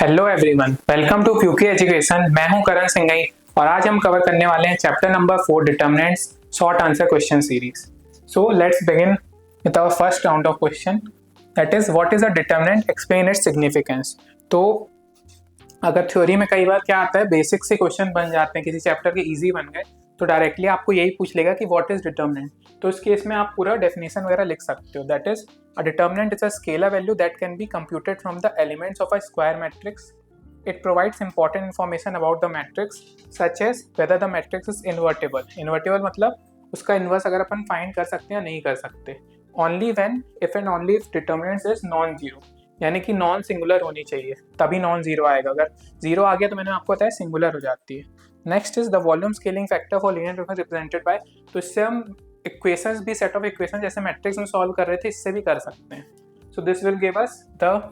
Hello everyone, welcome to क्यूकी education. मैं हूं करण सिंघई और आज हम कवर करने वाले हैं chapter number 4 determinants short answer question series. So let's begin with our first round of question, that is what is a determinant, explain its significance. तो अगर थ्योरी में कई बार क्या आता है, बेसिक से क्वेश्चन बन जाते हैं, किसी चैप्टर के इजी बन गए तो डायरेक्टली आपको यही पूछ लेगा कि व्हाट इज डिटर्मिनेंट। तो इस केस में आप पूरा डेफिनेशन वगैरह लिख सकते हो। That is a determinant is a scalar value that can be computed from the elements of a square matrix. It provides important information about the matrix such as whether the matrix is invertible. Invertible मतलब उसका inverse अगर अपन find कर सकते हैं या नहीं कर सकते. Only when if and only if determinant is non zero, यानी कि नॉन सिंगुलर होनी चाहिए तभी नॉन जीरो आएगा. अगर जीरो आ गया तो मैंने आपको बताया सिंगुलर हो जाती है. Next is the volume scaling factor for linear equation represented by. तो इससे हम इक्वेशंस भी, सेट ऑफ इक्वेशन जैसे मैट्रिक्स में सॉल्व कर रहे थे, इससे भी कर सकते हैं. So this will give us the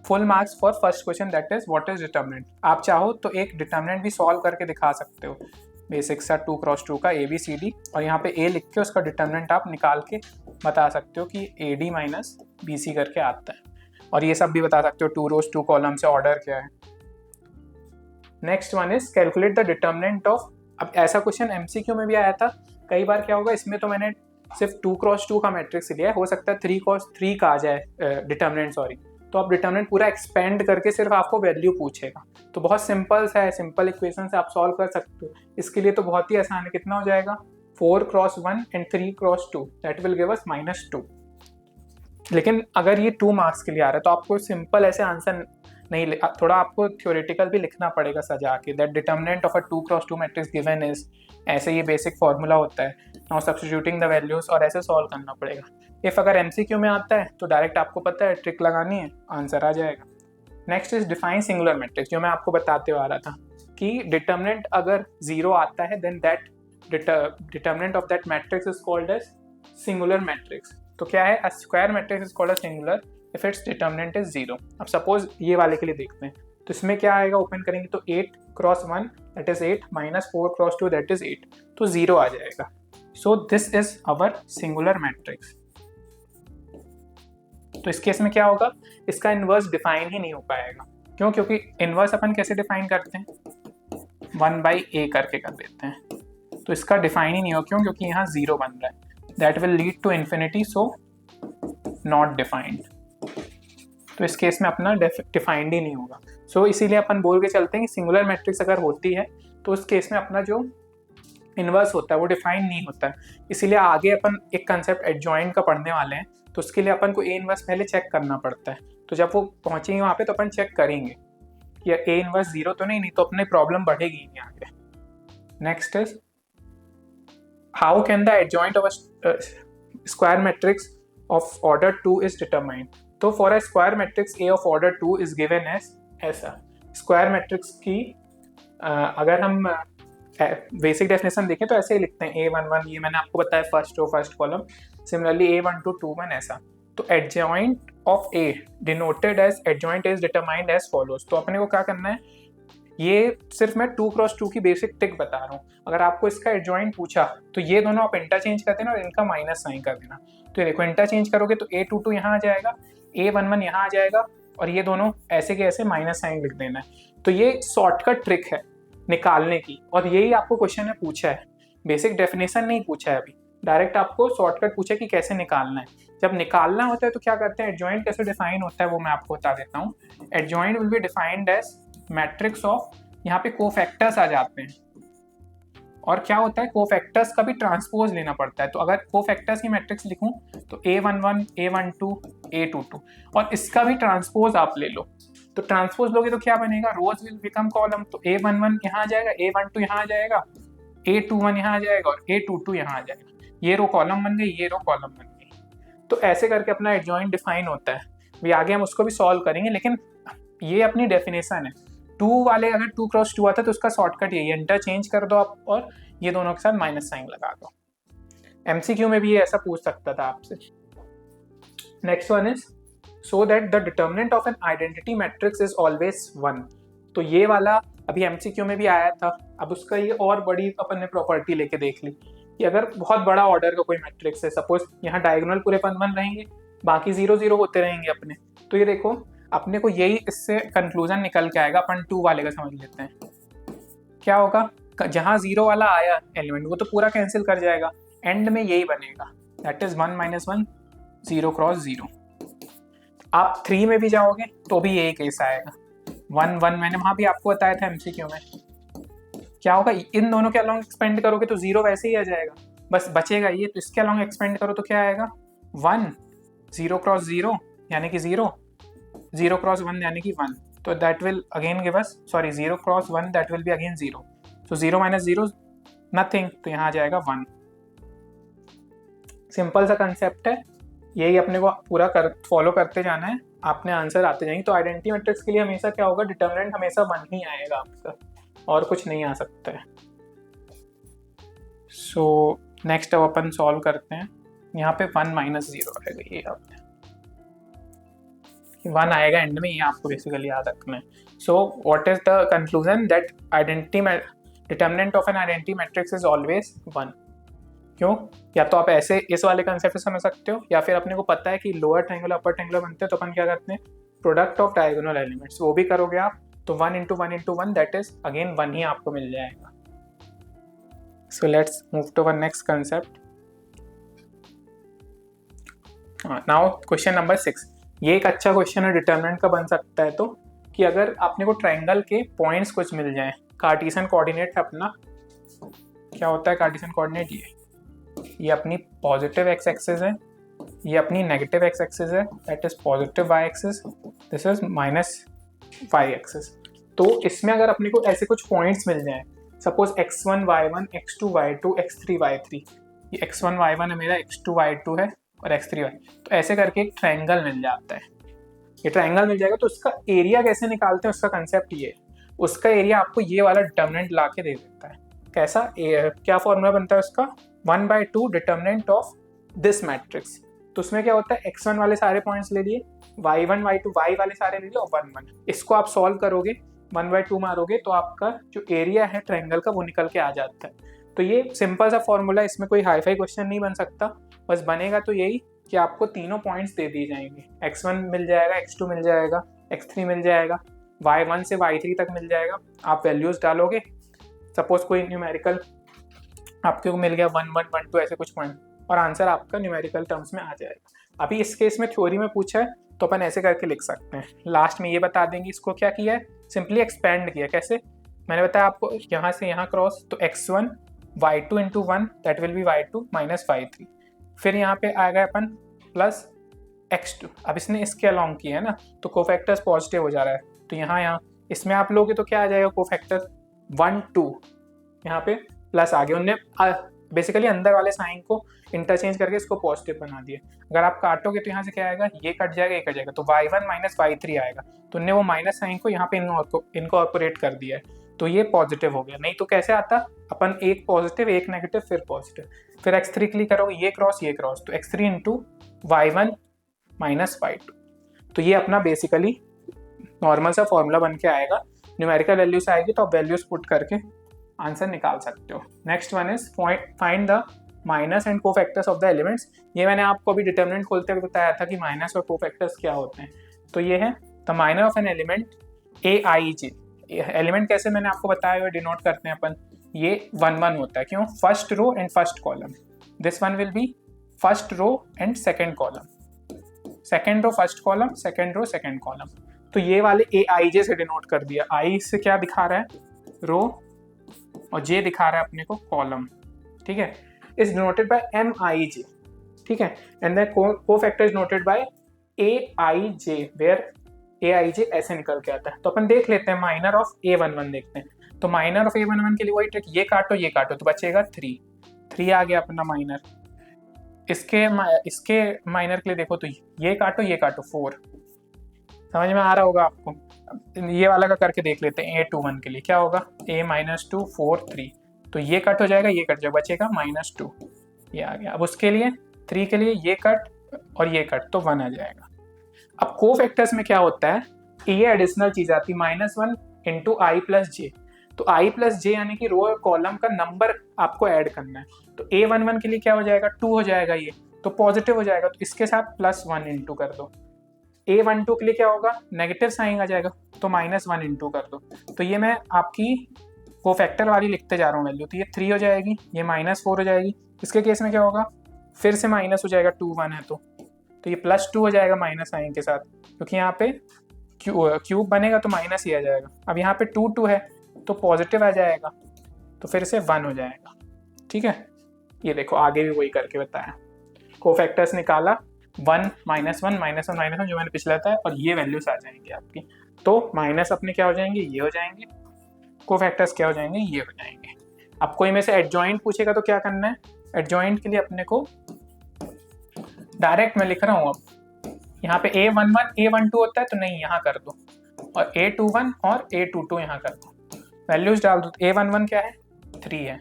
full marks for first question, that is what is determinant. आप चाहो तो एक डिटर्मिनेंट भी सॉल्व करके दिखा सकते हो, बेसिक सा 2x2 का ABCD, और यहाँ पे A लिख के उसका डिटर्मिनेंट आप निकाल के बता सकते हो कि AD माइनस BC करके आता है. और ये सब भी बता सकते हो 2 rows 2 कॉलम से ऑर्डर क्या है. Next one is calculate the determinant of. अब ऐसा क्वेश्चन MCQ में भी आया था. कई बार क्या होगा, इसमें तो मैंने सिर्फ 2x2 का मैट्रिक्स लिया है, हो सकता है 3x3 का आ जाए डिटर्मिनेंट, सॉरी. तो आप डिटर्मिनेंट पूरा एक्सपेंड करके सिर्फ आपको वैल्यू पूछेगा. तो बहुत सिंपल सा है, सिंपल इक्वेशन से आप सॉल्व कर सकते हो. इसके लिए तो बहुत ही आसान है. कितना हो जाएगा, 4x1 and 3x2, that will give us -2. लेकिन अगर ये 2 मार्क्स के लिए आ रहा है तो आपको सिंपल ऐसे आंसर नहीं, थोड़ा आपको थ्योरेटिकल भी लिखना पड़ेगा सजा के. That determinant of a 2x2 matrix given is, ऐसे ये बेसिक फॉर्मूला होता है. नाउ सब्स्टिट्यूटिंग द वैल्यूज, और ऐसे सॉल्व करना पड़ेगा. इफ अगर MCQ में आता है तो डायरेक्ट आपको पता है, ट्रिक लगानी है, आंसर आ जाएगा. Next is define singular matrix, जो मैं आपको बताते हुए आ रहा था कि डिटर्मिनेंट अगर 0 आता है then that determinant of that matrix is called as singular matrix. तो क्या है, a square matrix is called as singular if its determinant is 0. अब सपोज ये वाले के लिए देखते हैं, तो इसमें क्या आएगा, ओपन करेंगे तो 8x1 that is 8 minus 4x2 that is 8, तो 0 आ जाएगा. So this is our singular matrix. तो इस केस में क्या होगा, इसका इन्वर्स डिफाइन ही नहीं हो पाएगा. क्यों? क्योंकि इन्वर्स अपन कैसे डिफाइन करते हैं, 1/a करके कर देते हैं. तो इसका डिफाइन ही नहीं हो. क्यों? क्योंकि यहाँ 0 बन रहा है. That will lead to infinity, so not defined. तो इस केस में अपना डिफाइंड ही नहीं होगा. सो इसीलिए अपन बोल के चलते हैं कि सिंगुलर मैट्रिक्स अगर होती है तो उस केस में अपना जो इन्वर्स होता है वो डिफाइन नहीं होता है. इसीलिए आगे अपन एक कंसेप्ट एडजॉइंट का पढ़ने वाले हैं, तो उसके लिए अपन को A इन्वर्स पहले चेक करना पड़ता है. तो जब वो पहुंचेंगे वहाँ पे तो अपन चेक करेंगे कि A इन्वर्स 0 तो नहीं तो अपनी प्रॉब्लम बढ़ेगी नहीं आगे. Next is how can the adjoint of square matrix of order 2 is determined. तो for a square matrix A of order 2 is given as ऐसा. स्क्वायर मैट्रिक्स की अगर हम बेसिक डेफिनेशन देखें तो ऐसे ही लिखते हैं, A11, ये मैंने आपको बताया first row first column. Similarly A12 2 1 ऐसा. तो adjoint of A denoted as adjoint is determined as follows. तो अपने को क्या करना है, ये सिर्फ मैं 2x2 की बेसिक ट्रिक बता रहा हूँ. अगर आपको इसका एडजॉइंट पूछा तो ये दोनों आप इंटरचेंज कर देना और इनका माइनस साइन कर देना. तो ये देखो, इंटरचेंज करोगे तो A22 यहाँ आ जाएगा, A11 यहाँ आ जाएगा, और ये दोनों ऐसे के ऐसे माइनस साइन लिख देना है. तो ये शॉर्टकट ट्रिक है निकालने की, और यही आपको क्वेश्चन में पूछा है. बेसिक डेफिनेशन नहीं पूछा है अभी, डायरेक्ट आपको शॉर्टकट पूछा कि कैसे निकालना है. जब निकालना होता है तो क्या करते हैं, एडजॉइंट कैसे डिफाइन होता है वो मैं आपको बता देता हूँ. Adjoint will be defined as matrix of, यहाँ पे कोफैक्टर्स आ जाते हैं, और क्या होता है, कोफैक्टर्स का भी ट्रांसपोज लेना पड़ता है. तो अगर कोफैक्टर्स की मैट्रिक्स लिखूं तो A11 A12 A22, और इसका भी ट्रांसपोज आप ले लो. तो ट्रांसपोज लोगे तो क्या बनेगा, रोज विल बिकम कॉलम. तो A11 यहाँ आ जाएगा, A12 यहाँ आ जाएगा, A21 यहाँ आ जाएगा, और A22 यहाँ आ जाएगा. ये रो कॉलम बन गई, ये रो कॉलम बन गई. तो ऐसे करके अपना एडजॉइंट डिफाइन होता है. भी आगे हम उसको भी सॉल्व करेंगे, लेकिन ये अपनी डेफिनेशन है. 2 वाले अगर 2x2 आता है तो उसका शॉर्टकट यही है, इंटरचेंज कर दो आप और ये दोनों के साथ माइनस साइन लगा दो. MCQ में भी ये ऐसा पूछ सकता था आपसे. Next one is so that the determinant of an identity matrix is always 1. तो ये वाला अभी MCQ में भी आया था. अब उसका ये और बड़ी अपन ने प्रॉपर्टी लेके देख ली कि अगर बहुत बड़ा ऑर्डर का कोई मैट्रिक्स है, सपोज यहाँ डायगोनल पूरे 1 1 रहेंगे, बाकी 0 0 होते रहेंगे अपने. तो ये देखो, अपने को यही इससे कंक्लूजन निकल के आएगा। अपन 2 वाले का समझ लेते हैं। क्या होगा, जहाँ 0 वाला आया एलिमेंट वो तो पूरा कैंसिल कर जाएगा, एंड में यही बनेगा, दैट इज 1 - 1 0 क्रॉस 0। आप 3 में भी जाओगे तो भी यही केस आएगा। 1 1 मैंने वहाँ भी आपको बताया था MCQ में। क्या होगा, इन दोनों के अलॉन्ग एक्सपेंड करोगे तो 0 वैसे ही आ जाएगा, बस बचेगा ये। तो इसके अलॉन्ग एक्सपेंड करो तो क्या आएगा, 1 0 क्रॉस 0 यानी कि 0, 0 क्रॉस 1 यानी कि 1। तो that will again give us, sorry 0 cross 1 that will be again 0। तो 0 - 0 नथिंग, तो यहाँ आ जाएगा 1। सिंपल सा कंसेप्ट है, यही अपने को पूरा फॉलो करते जाना है, आपने आंसर आते जाएंगे। तो आइडेंटिटी मैट्रिक्स के लिए हमेशा क्या होगा, डिटरमिनेंट हमेशा 1 ही आएगा आपका, और कुछ नहीं आ सकता है। सो नेक्स्ट अब अपन सॉल्व करते हैं। यहाँ पे 1 - 0 आएगा, ये आपने 1 आएगा एंड में, ये आपको बेसिकली याद रखना है। So what is the conclusion, that identity determinant of an identity matrix is always 1। क्यों, या तो आप ऐसे इस वाले कंसेप्ट से समझ सकते हो, या फिर अपने को पता है कि लोअर ट्रायंगल अपर ट्रायंगल बनते हैं तो अपन क्या करते हैं, प्रोडक्ट ऑफ डायगोनल एलिमेंट्स, वो भी करोगे आप तो 1 × 1 × 1 दैट इज अगेन 1 ही आपको मिल जाएगा। So let's move to one next concept. Now question number 6। ये एक अच्छा क्वेश्चन है, डिटरमिनेंट का बन सकता है। तो कि अगर आपने को ट्रायंगल के पॉइंट्स कुछ मिल जाए, कार्टेशियन कोऑर्डिनेट अपना क्या होता है, कार्टेशियन कोऑर्डिनेट ये अपनी पॉजिटिव एक्स एक्सिस है, ये अपनी नेगेटिव एक्स एक्सिस है, that is positive y axis, this is minus y axis. तो इसमें अगर अपने को ऐसे कुछ पॉइंट्स मिल जाए, suppose x1 y1 x2 y2 x3 y3, ये x1 y1 है मेरा, x2 y2 है और x3 y, तो ऐसे करके एक ट्रायंगल मिल जाता है। ये ट्रायंगल मिल जाएगा तो उसका एरिया कैसे निकालते हैं, उसका कंसेप्ट ये है। उसका एरिया आपको ये वाला डिटरमिनेंट ला के दे देता है। कैसा, क्या फॉर्मूला बनता है उसका, 1/2 डिटरमिनेंट ऑफ दिस मैट्रिक्स। तो उसमें क्या होता है, x1 वाले सारे पॉइंट्स ले लिए, y1 y2 y वाले सारे ले लो, 1 1। इसको आप सॉल्व करोगे, 1/2 मारोगे तो आपका जो एरिया है ट्रायंगल का वो निकल के आ जाता है। तो ये सिंपल सा फॉर्मूला, इसमें कोई हाई फाई क्वेश्चन नहीं बन सकता। बस बनेगा तो यही कि आपको तीनों पॉइंट्स दे दिए जाएंगे, x1 मिल जाएगा, x2 मिल जाएगा, x3 मिल जाएगा, y1 से y3 तक मिल जाएगा। आप वैल्यूज डालोगे, सपोज कोई न्यूमेरिकल आपके को मिल गया 1 1 1 2 ऐसे कुछ पॉइंट, और आंसर आपका न्यूमेरिकल टर्म्स में आ जाएगा। अभी इस केस में थ्योरी में पूछा है तो अपन ऐसे करके लिख सकते हैं। लास्ट में ये बता देंगे इसको क्या किया है, सिंपली एक्सपेंड किया। कैसे, मैंने बताया आपको, यहाँ से यहाँ क्रॉस, तो x1 y2 × 1 that will be y2 - y3। फिर यहाँ पे आ गए अपन प्लस x2, अब इसने इसके अलॉन्ग किया है ना, तो कोफैक्टर्स पॉजिटिव हो जा रहा है, तो यहाँ इसमें आप लोगे तो क्या आ जाएगा, कोफैक्टर 1 2, यहाँ पे प्लस आ गया। उनने बेसिकली अंदर वाले साइन को इंटरचेंज करके इसको पॉजिटिव बना दिया। अगर आप काटोगे तो यहाँ से क्या आएगा, ये कट जाएगा, ये कट जाएगा, तो y1 - y3 आएगा। तो उनने वो माइनस साइन को यहाँ पे इनकॉर्पोरेट कर दिया है, तो ये पॉजिटिव हो गया। नहीं तो कैसे आता, अपन एक पॉजिटिव एक नेगेटिव फिर पॉजिटिव, फिर x3 क्लिक करोगे, ये क्रॉस, तो x3 × y1 - y2। तो ये अपना बेसिकली नॉर्मल सा फॉर्मूला बन के आएगा। न्यूमेरिकल वैल्यू से आएगी तो आप वैल्यूज पुट करके आंसर निकाल सकते हो। Next one is find the minus and cofactors of the elements. ये मैंने आपको अभी डिटरमिनेंट खोलते हुए बताया था कि माइनस और कोफैक्टर्स क्या होते हैं। तो ये है the minor of an element AIJ। Element कैसे मैंने आपको बताया हुआ डिनोट करते हैं अपन, ये 1 1 होता है। क्यों, first row and first column, this one will be first row and second column, second row first column, second row second column. तो ये वाले AIJ से डिनोट कर दिया। I से क्या दिखा रहा है, रो, और J दिखा रहा है अपने को कॉलम, ठीक है। इज डिनोटेड बाय MIJ, ठीक है, and the cofactor is noted by AIJ, where AIJ ऐसे निकल के आता है। तो अपन देख लेते हैं माइनर ऑफ A11 देखते हैं। तो माइनर ऑफ A11 के लिए वही ट्रिक, ये काटो तो बचेगा 3 आ गया अपना माइनर। इसके माइनर के लिए देखो तो ये काटो 4, समझ में आ रहा होगा आपको। ये वाला का करके देख लेते हैं, A21 के लिए क्या होगा, A - 2 4 3, तो ये कट हो जाएगा, ये कट जाएगा, बचेगा -2, ये आ गया। अब उसके लिए 3 के लिए ये कट और ये कट, तो 1 आ जाएगा। अब कोफैक्टर्स में क्या होता है, ये एडिशनल चीज आती है, -1 × I + J। तो I + J यानी कि रो और कॉलम का नंबर आपको ऐड करना है। तो A11 के लिए क्या हो जाएगा, 2 हो जाएगा, ये तो पॉजिटिव हो जाएगा, तो इसके साथ +1 × कर दो, A12 के लिए क्या होगा, नेगेटिव साइन आ जाएगा, तो -1 इंटू कर दो। तो ये मैं आपकी कोफैक्टर वाली लिखते जा रहा हूँ वैल्यू, तो ये 3 हो जाएगी, ये -4 हो जाएगी। इसके केस में क्या होगा, फिर से माइनस हो जाएगा, 2 1 है तो ये +2 हो जाएगा माइनस साइन के साथ, क्योंकि यहाँ पे क्यूब बनेगा तो माइनस ही आ जाएगा। अब यहाँ पे 2 2 है तो पॉजिटिव आ जाएगा, तो फिर से 1 हो जाएगा। ठीक है, ये देखो आगे भी वही करके बताया, कोफैक्टर्स निकाला, 1 -1 -1 जो मैंने पिछले बताया, और ये वैल्यूज आ जाएंगी आपकी। तो माइनस अपने क्या हो जाएंगे, ये हो जाएंगे, कोफैक्टर्स क्या हो जाएंगे, ये हो जाएंगे। अब कोई में से एडजॉइंट पूछेगा तो क्या करना है, एडजॉइंट के लिए अपने को डायरेक्ट मैं लिख रहा हूँ, अब यहाँ पे A11 A12 होता है तो नहीं यहाँ कर दो, और A21 और A22 यहाँ कर दो, वैल्यूज डाल दो। A11 क्या है, 3 है,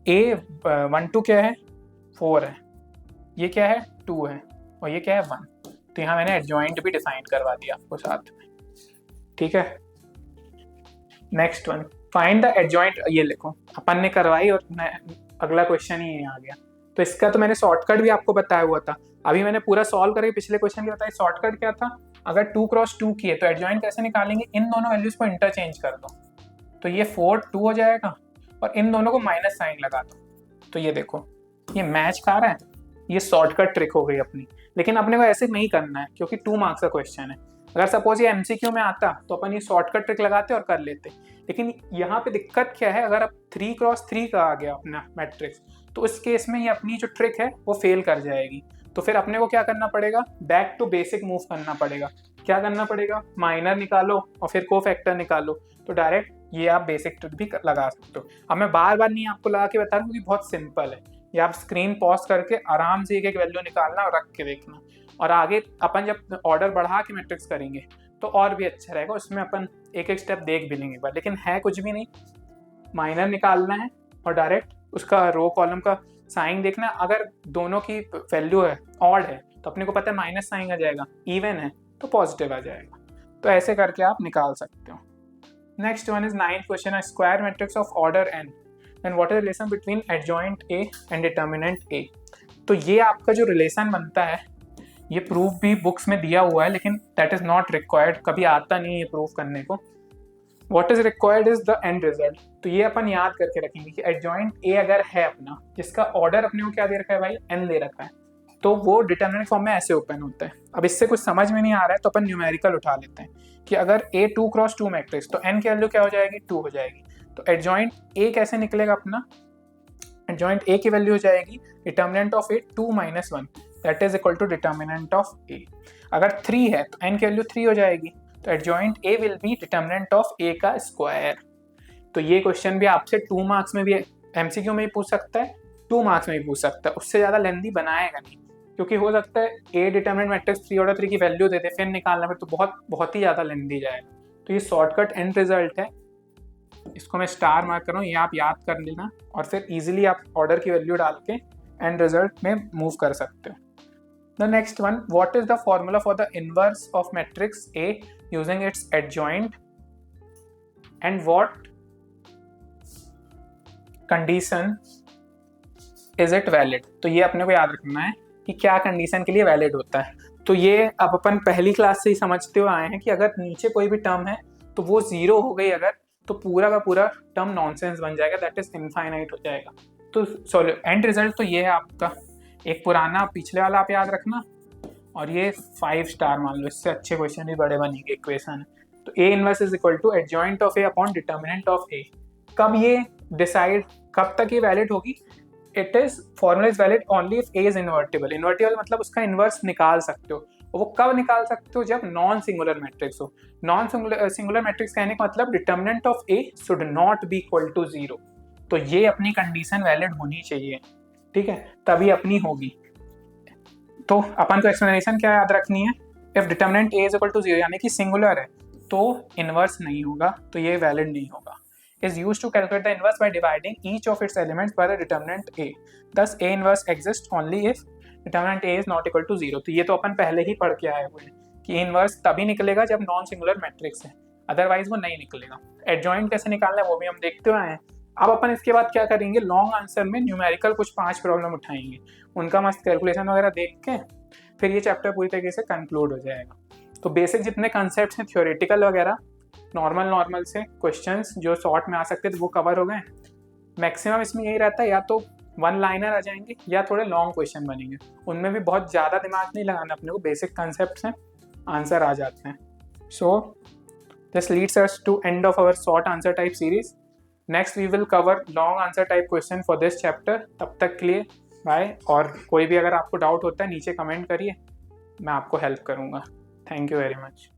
A12 क्या है, 4 है, ये क्या है, 2 है, और ये क्या है, 1। तो यहाँ मैंने एडजॉइंट भी डिफाइन करवा दिया आपको साथ में। ठीक है, next one, find the adjoint. ये लिखो, अपन ने करवाई और अगला क्वेश्चन ही आ गया। तो इसका तो मैंने शॉर्टकट भी आपको बताया हुआ था, अभी मैंने पूरा सॉल्व करके पिछले क्वेश्चन की बताया। शॉर्टकट क्या था, अगर 2 क्रॉस 2 की है तो एडजॉइंट कैसे निकालेंगे, इन दोनों वैल्यूज को इंटरचेंज कर दो, तो ये 4 2 हो जाएगा, और इन दोनों को माइनस साइन लगा दो, तो ये देखो ये मैच खा रहा है। ये शॉर्टकट ट्रिक हो गई अपनी, लेकिन अपने को ऐसे नहीं करना है क्योंकि 2 मार्क्स का क्वेश्चन है। अगर सपोज ये MCQ में आता तो अपन ये शॉर्टकट ट्रिक लगाते और कर लेते, लेकिन यहाँ पे दिक्कत क्या है, अगर अब 3 क्रॉस 3 का आ गया अपना मैट्रिक्स, तो उस केस में ये अपनी जो ट्रिक है वो फेल कर जाएगी। तो फिर अपने को क्या करना पड़ेगा, बैक टू बेसिक मूव करना पड़ेगा। क्या करना पड़ेगा, माइनर निकालो और फिर कोफैक्टर निकालो, तो डायरेक्ट ये आप बेसिक ट्रिक भी लगा सकते हो। अब मैं बार बार नहीं आपको लगा के बता रहा हूँ क्योंकि बहुत सिंपल है, ये आप स्क्रीन पॉज करके आराम से एक एक वैल्यू निकालना और रख के देखना, और आगे अपन जब ऑर्डर बढ़ा के मैट्रिक्स करेंगे तो और भी अच्छा रहेगा, उसमें अपन एक एक स्टेप देख भी लेंगे एक बार। लेकिन है कुछ भी नहीं, माइनर निकालना है और डायरेक्ट उसका रो कॉलम का साइन देखना। अगर दोनों की वैल्यू है ऑड है तो अपने को पता है माइनस साइन आ जाएगा, इवन है तो पॉजिटिव आ जाएगा। तो ऐसे करके आप निकाल सकते हो। Next one is 9th question, a square matrix of order n, then what is relation between adjoint A and determinant A। तो ये आपका जो रिलेशन बनता है ये प्रूफ भी बुक्स में दिया हुआ है, लेकिन दैट इज नॉट रिक्वायर्ड, कभी आता नहीं है प्रूफ करने को। What is required is the end result. तो ये अपन याद करके रखेंगे कि एडजॉइंट A अगर है अपना, जिसका ऑर्डर अपने को क्या दे रखा है भाई, n दे रखा है, तो वो डिटर्मिनेंट फॉर्म में ऐसे ओपन होता है। अब इससे कुछ समझ में नहीं आ रहा है तो अपन न्यूमेरिकल उठा लेते हैं कि अगर A 2 क्रॉस 2 मैट्रिक्स, तो n की वैल्यू क्या हो जाएगी, 2 हो जाएगी। तो एडजॉइंट A कैसे निकलेगा अपना, एडजॉइंट A की वैल्यू हो जाएगी determinant of A 2 - 1, that is equal to determinant of A। अगर 3 है तो n की वैल्यू 3 हो जाएगी, तो adjoint A will be determinant of A का स्क्वायर। तो ये क्वेश्चन भी आपसे 2 मार्क्स में भी, MCQ में भी पूछ सकता है, 2 मार्क्स में भी पूछ सकता है, उससे ज़्यादा लेंथी बनाएगा नहीं, क्योंकि हो सकता है A डिटर्मिनेंट मैट्रिक्स 3 ऑर्डर 3 की वैल्यू दे दे, फिर निकालना फिर तो बहुत ही ज़्यादा लेंथी जाएगा। तो ये शॉर्टकट एंड रिजल्ट है, इसको मैं स्टार मार्क कर रहा हूँ, ये आप याद कर लेना, और फिर इजीली आप ऑर्डर की वैल्यू डाल के एंड रिजल्ट में मूव कर सकते हो। The next one, what is the formula for the inverse of matrix A using its adjoint and what condition is it valid। तो ये अपने को याद रखना है कि क्या कंडीशन के लिए वैलिड होता है। तो ये अब अपन पहली क्लास से ही समझते हुए आए हैं कि अगर नीचे कोई भी टर्म है तो वो 0 हो गई अगर, तो पूरा का पूरा टर्म नॉनसेंस बन जाएगा, दैट इज इनफाइनाइट हो जाएगा। तो सॉरी एंड रिजल्ट तो ये है आपका, एक पुराना पिछले वाला आप याद रखना, और ये 5 स्टार मान लो, इससे अच्छे क्वेश्चन भी बड़े बनेंगे। इक्वेशन है तो A inverse is equal to adjoint of A upon determinant of A। कब ये डिसाइड, कब तक ये वैलिड होगी, it is formula is valid only if A is invertible. Invertible मतलब उसका इनवर्स निकाल सकते हो, और वो कब निकाल सकते हो, जब नॉन सिंगुलर मैट्रिक्स हो। नॉन सिंगुलर मैट्रिक्स कहने का मतलब determinant of A should not be equal to 0। तो ये अपनी कंडीशन वैलिड होनी चाहिए, ठीक है, तभी अपनी होगी। तो अपन को एक्सप्लेनेशन क्या याद रखनी है, if determinant A is equal to 0 यानी कि सिंगुलर है तो इनवर्स नहीं होगा, तो ये वैलिड नहीं होगा। Is used to calculate the inverse by dividing each of its elements by the determinant A, thus A inverse exist only if determinant A is not equal to 0। तो ये तो अपन पहले ही पढ़ के आए हुए हैं कि इनवर्स तभी निकलेगा जब नॉन सिंगुलर मैट्रिक्स है, अदरवाइज वो नहीं निकलेगा। एडजॉइंट कैसे निकालना है वो भी हम देखते हुए आए हैं। अब अपन इसके बाद क्या करेंगे, लॉन्ग आंसर में न्यूमेरिकल कुछ 5 प्रॉब्लम उठाएंगे, उनका मस्त कैलकुलेशन वगैरह देख के फिर ये चैप्टर पूरी तरीके से कंक्लूड हो जाएगा। तो बेसिक जितने कंसेप्ट हैं थ्योरेटिकल वगैरह, नॉर्मल से क्वेश्चंस जो शॉर्ट में आ सकते थे वो कवर हो गए। मैक्सिमम इसमें यही रहता है, या तो वन लाइनर आ जाएंगे या थोड़े लॉन्ग क्वेश्चन बनेंगे, उनमें भी बहुत ज़्यादा दिमाग नहीं लगाना अपने को, बेसिक कंसेप्ट हैं, आंसर आ जाते हैं। So this leads us to end of our short answer type series. Next we will cover long answer type question for this chapter. तब तक के लिए बाय, और कोई भी अगर आपको डाउट होता है नीचे कमेंट करिए, मैं आपको हेल्प करूँगा। Thank you very much.